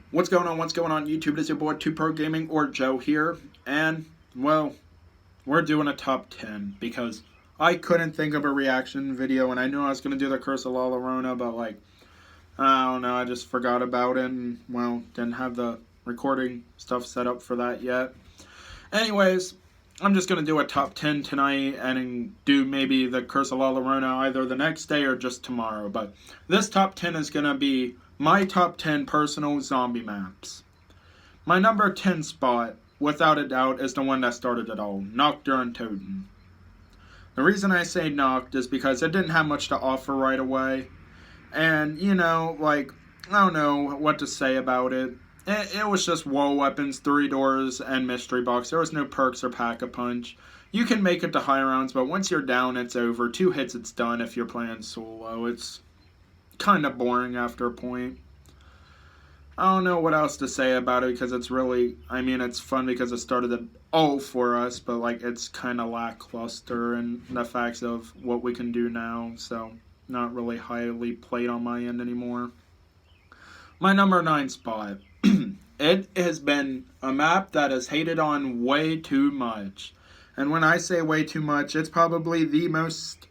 What's going on? What's going on YouTube? It's your boy 2Pro Gaming or Joe here, and well, we're doing a top 10 because I couldn't think of a reaction video, and I knew I was gonna do the Curse of La Llorona, but I don't know, I just forgot about it, and well, didn't have the recording stuff set up for that yet. Anyways, I'm just gonna do a top 10 tonight and do maybe the Curse of La Llorona either the next day or just tomorrow. But this top 10 is gonna be my top 10 personal zombie maps. My number 10 spot, without a doubt, is the one that started it all, Nacht der Untoten. The reason I say Nacht is because it didn't have much to offer right away. And, I don't know what to say about it. It was just wall weapons, 3 doors, and mystery box. There was no perks or pack-a-punch. You can make it to high rounds, but once you're down, it's over. 2 hits, it's done if you're playing solo. It's kind of boring after a point. I don't know what else to say about it because it's really, it's fun because it started it all for us, but it's kind of lackluster in the facts of what we can do now, so not really highly played on my end anymore. My number 9 spot. It has been a map that is hated on way too much. And when I say way too much, it's probably the most...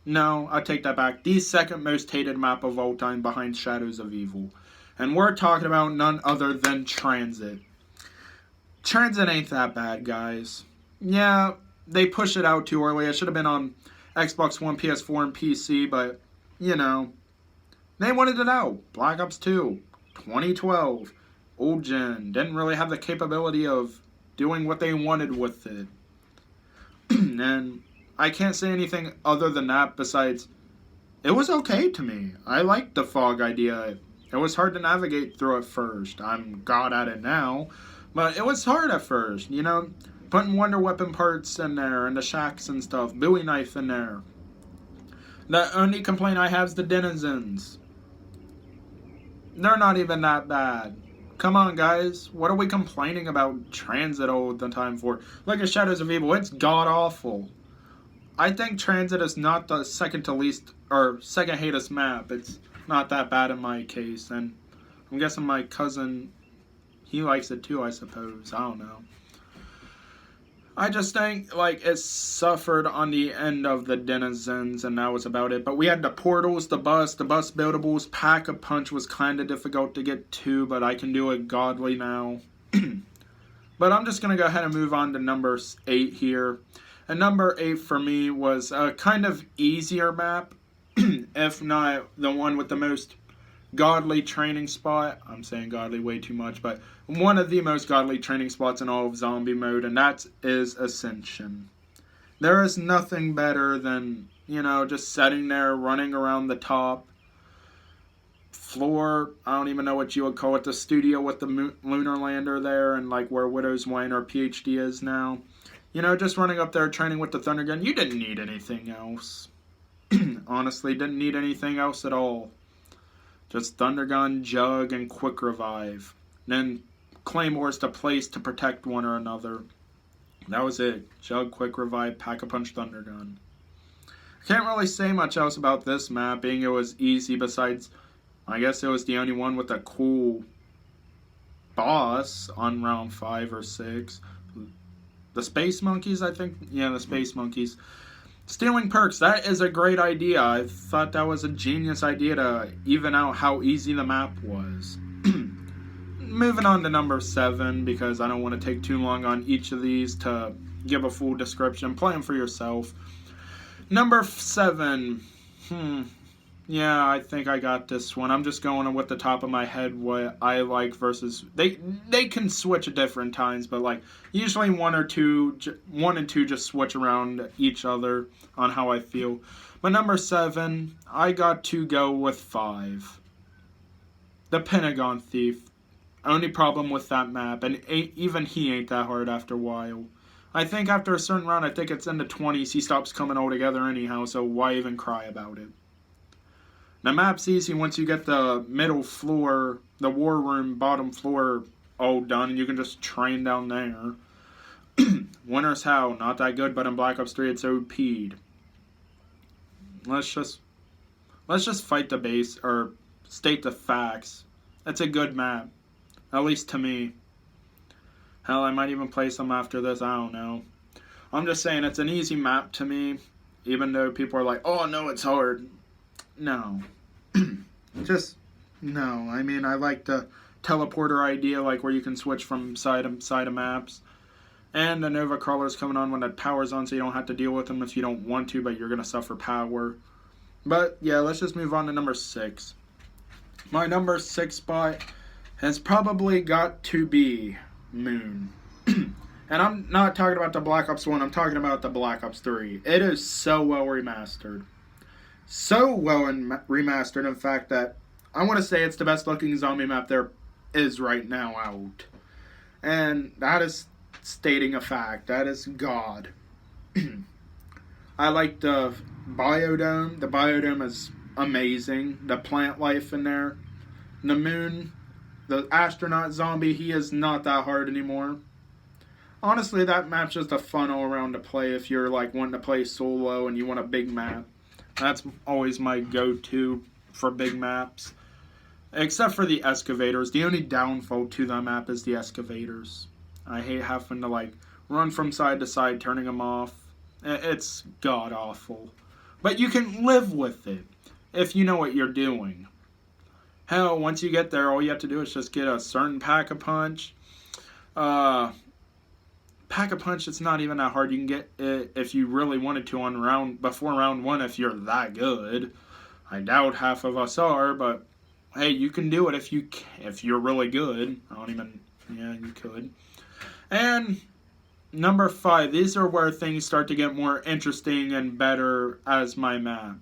No, I take that back. The second most hated map of all time behind Shadows of Evil. And we're talking about none other than Transit. Transit ain't that bad, guys. Yeah, they pushed it out too early. It should have been on Xbox One, PS4, and PC, but, they wanted it out. Black Ops 2, 2012. Old gen. Didn't really have the capability of doing what they wanted with it. And I can't say anything other than that besides, it was okay to me. I liked the fog idea. It was hard to navigate through at first. I'm god at it now. But it was hard at first, putting Wonder Weapon parts in there and the shacks and stuff. Bowie knife in there. The only complaint I have is the denizens. They're not even that bad. Come on, guys. What are we complaining about Transit all the time for? Look at Shadows of Evil. It's god-awful. I think Transit is not the second to least, or second hatest map. It's not that bad in my case. And I'm guessing my cousin, he likes it too, I suppose. I don't know. I just think, it suffered on the end of the denizens, and that was about it. But we had the portals, the bus buildables. Pack-a-punch was kind of difficult to get to, but I can do it godly now. But I'm just going to go ahead and move on to number 8 here. And number 8 for me was a kind of easier map, if not the one with the most godly training spot. I'm saying godly way too much, but one of the most godly training spots in all of zombie mode, and that is Ascension. There is nothing better than, just sitting there, running around the top floor. I don't even know what you would call it, the studio with the lunar lander there, and where Widow's Wine or PhD is now. Just running up there, training with the Thunder Gun. You didn't need anything else. Honestly, didn't need anything else at all. Just Thundergun, Jug, and Quick Revive. And then Claymores to place to protect one or another. That was it. Jug, Quick Revive, Pack-a-Punch, Thundergun. I can't really say much else about this map, being it was easy besides, I guess it was the only one with a cool boss on round 5 or 6. The Space Monkeys, I think? Yeah, the Space Monkeys. Stealing perks, that is a great idea. I thought that was a genius idea to even out how easy the map was. Moving on to number 7, because I don't want to take too long on each of these to give a full description. Play them for yourself. Number 7. Yeah, I think I got this one. I'm just going with the top of my head what I like versus... They can switch at different times, but usually 1 and 2 just switch around each other on how I feel. But number 7, I got to go with 5. The Pentagon Thief. Only problem with that map, and even he ain't that hard after a while. I think after a certain round, I think it's in the 20s, he stops coming all together anyhow, so why even cry about it? The map's easy once you get the middle floor, the war room bottom floor all done, and you can just train down there. Winter's How, not that good, but in Black Ops 3 it's OP'd. Let's just fight the base, or state the facts. It's a good map. At least to me. Hell, I might even play some after this, I don't know. I'm just saying it's an easy map to me, even though people are like, oh no, it's hard. No. Just, no. I mean, I like the teleporter idea, like where you can switch from side of maps. And the Nova Crawler's coming on when that power's on, so you don't have to deal with them if you don't want to, but you're going to suffer power. But, yeah, let's just move on to number 6. My number 6 spot has probably got to be Moon. And I'm not talking about the Black Ops 1, I'm talking about the Black Ops 3. It is so well remastered. So well remastered, in fact, that I want to say it's the best looking zombie map there is right now out. And that is stating a fact. That is God. I like the biodome. The biodome is amazing. The plant life in there. The moon, the astronaut zombie, he is not that hard anymore. Honestly, that map's just a fun all around to play if you're like wanting to play solo and you want a big map. That's always my go-to for big maps. Except for the excavators. The only downfall to that map is the excavators. I hate having to like run from side to side, turning them off. It's god-awful. But you can live with it if you know what you're doing. Hell, once you get there, all you have to do is just get a certain Pack-a-Punch. Pack-a-Punch, it's not even that hard. You can get it if you really wanted to on before round 1 if you're that good. I doubt half of us are, but hey, you can do it if you're really good. Yeah, you could. And number 5, these are where things start to get more interesting and better as my map.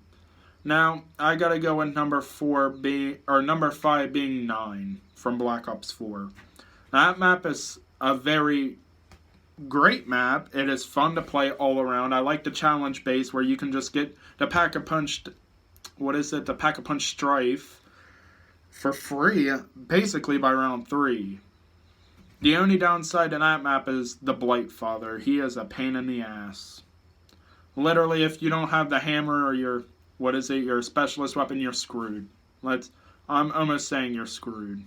Now, I gotta go with number 5 being 9 from Black Ops 4. That map is a very great map. It is fun to play all around. I like the challenge base where you can just get the Pack-a-Punch, the Pack-a-Punch Strife for free, basically by round 3. The only downside to that map is the Blightfather. He is a pain in the ass. Literally, if you don't have the hammer or your specialist weapon, you're screwed. I'm almost saying you're screwed.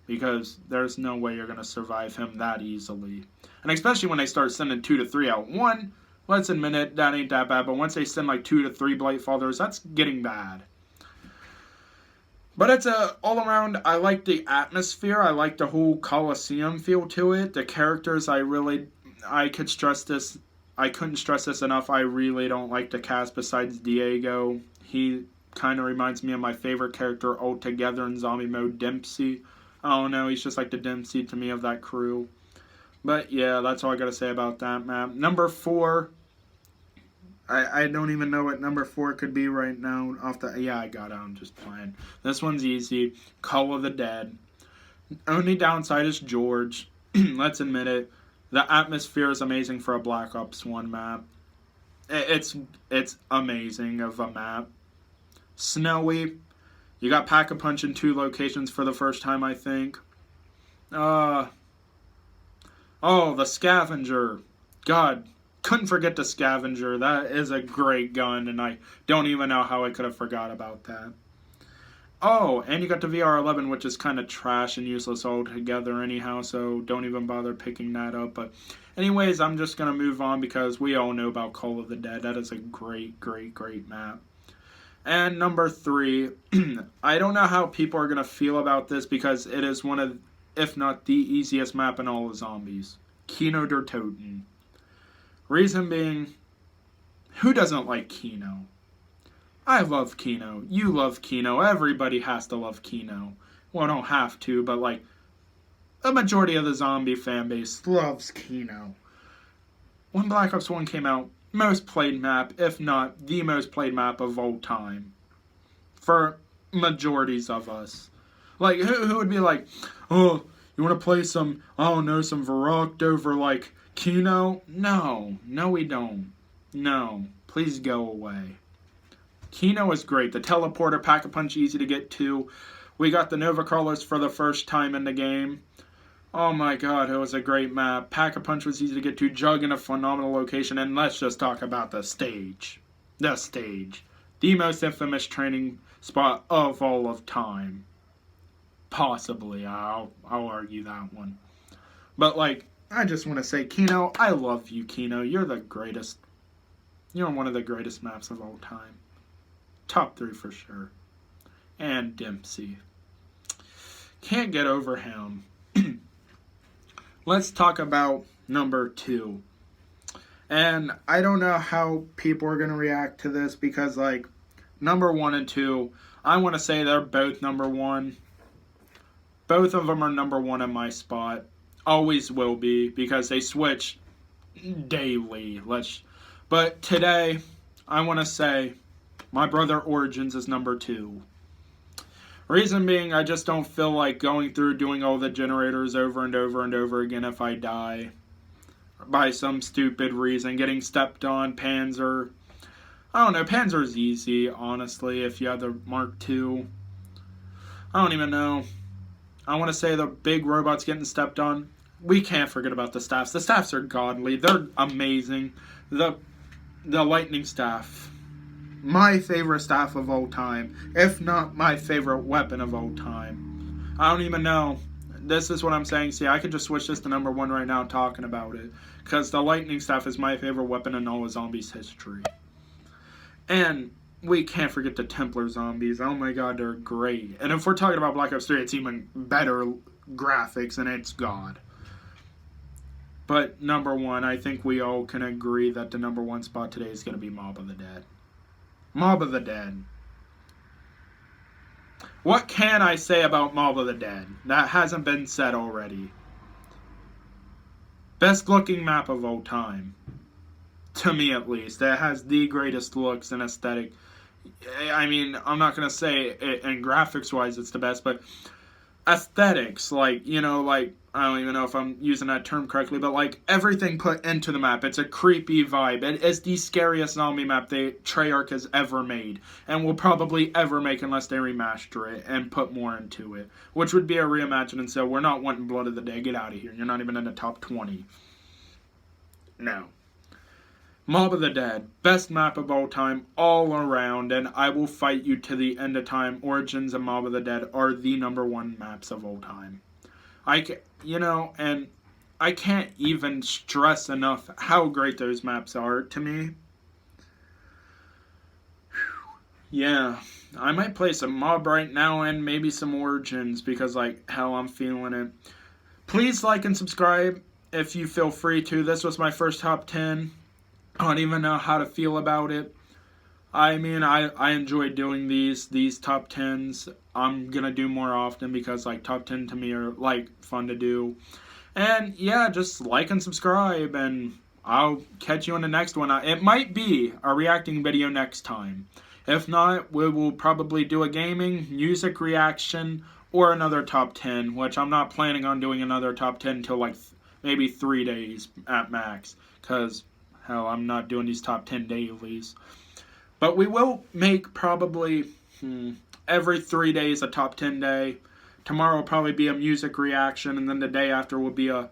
Because there's no way you're going to survive him that easily. And especially when they start sending 2 to 3 out. 1, let's admit it, that ain't that bad. But once they send like 2 to 3 Blightfathers, that's getting bad. But it's all around, I like the atmosphere. I like the whole Coliseum feel to it. The characters, I couldn't stress this enough. I really don't like the cast besides Diego. He kind of reminds me of my favorite character altogether in zombie mode, Dempsey. I don't know, he's just like the Dempsey to me of that crew. But yeah, that's all I gotta say about that map. Number 4, I don't even know what number 4 could be right now. I got it, I'm just playing. This one's easy. Call of the Dead. Only downside is George. Let's admit it. The atmosphere is amazing for a Black Ops 1 map. It's amazing of a map. Snowy. You got Pack-a-Punch in 2 locations for the first time, I think. The Scavenger. God, couldn't forget the Scavenger. That is a great gun, and I don't even know how I could have forgot about that. Oh, and you got the VR-11, which is kind of trash and useless altogether anyhow, so don't even bother picking that up. But anyways, I'm just going to move on because we all know about Call of the Dead. That is a great, great, great map. And number 3, I don't know how people are going to feel about this because it is one of, if not the easiest map in all of zombies. Kino der Toten. Reason being, who doesn't like Kino? I love Kino. You love Kino. Everybody has to love Kino. Well, don't have to, but like, a majority of the zombie fan base loves Kino. When Black Ops 1 came out, most played map, if not the most played map of all time. For majorities of us. Like, who would be like, oh, you want to play some, I don't know, some Verrückt over, like, Kino? No, we don't. No, please go away. Kino is great. The teleporter, Pack-a-Punch, easy to get to. We got the Nova Crawlers for the first time in the game. Oh my god, it was a great map. Pack-a-Punch was easy to get to. Jug in a phenomenal location. And let's just talk about the stage. The stage. The most infamous training spot of all of time. Possibly, I'll argue that one. But like, I just want to say, Kino, I love you, Kino. You're the greatest. You're one of the greatest maps of all time. Top 3 for sure. And Dempsey. Can't get over him. Let's talk about number 2. And I don't know how people are going to react to this because, like, number 1 and 2, I want to say they're both number 1. Both of them are number 1 in my spot. Always will be because they switch daily. But today, I want to say my brother Origins is number 2. Reason being, I just don't feel like going through doing all the generators over and over and over again if I die. By some stupid reason. Getting stepped on, Panzer. I don't know, Panzer's easy, honestly, if you have the Mark II. I don't even know. I want to say the big robots getting stepped on. We can't forget about the staffs. The staffs are godly. They're amazing. The lightning staff. My favorite staff of all time, if not my favorite weapon of all time. I don't even know. This is what I'm saying. See, I could just switch this to number 1 right now talking about it. Because the lightning staff is my favorite weapon in all of Zombies history. And we can't forget the Templar zombies. Oh my god, they're great. And if we're talking about Black Ops 3, it's even better graphics and it's god. But number 1, I think we all can agree that the number 1 spot today is going to be Mob of the Dead. Mob of the Dead. What can I say about Mob of the Dead that hasn't been said already? Best looking map of all time. To me at least. It has the greatest looks and aesthetic. I mean, I'm not going to say it, and graphics wise it's the best, but aesthetics, like, you know, like, I don't even know if I'm using that term correctly, but like everything put into the map. It's a creepy vibe. It is the scariest zombie map Treyarch has ever made, and will probably ever make unless they remaster it and put more into it, which would be a reimagining. So we're not wanting Blood of the Dead. Get out of here. You're not even in the top 20. No. Mob of the Dead, best map of all time, all around, and I will fight you to the end of time. Origins and Mob of the Dead are the number 1 maps of all time. And I can't even stress enough how great those maps are to me. Yeah, I might play some Mob right now and maybe some Origins because, like, hell, I'm feeling it. Please like and subscribe if you feel free to. This was my first top 10. I don't even know how to feel about it. I mean, I enjoy doing these top 10s. I'm going to do more often because, like, top 10 to me are, like, fun to do. And, yeah, just like and subscribe, and I'll catch you on the next one. It might be a reacting video next time. If not, we will probably do a gaming, music reaction, or another top 10, which I'm not planning on doing another top 10 until, like, maybe 3 days at max. Because, hell, I'm not doing these top 10 dailies. But we will make probably every 3 days a top 10 day. Tomorrow will probably be a music reaction, and then the day after will be a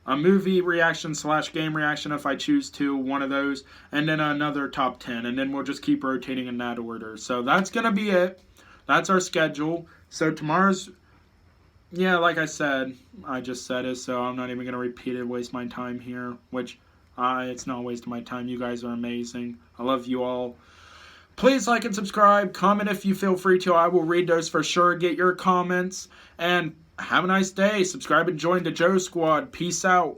movie reaction / game reaction if I choose to, one of those, and then another top 10, and then we'll just keep rotating in that order. So that's going to be it. That's our schedule. So tomorrow's, yeah, like I said, I just said it, so I'm not even going to repeat it, waste my time here, which it's not a waste of my time. You guys are amazing. I love you all. Please like and subscribe. Comment if you feel free to. I will read those for sure. Get your comments. And have a nice day. Subscribe and join the Joe Squad. Peace out.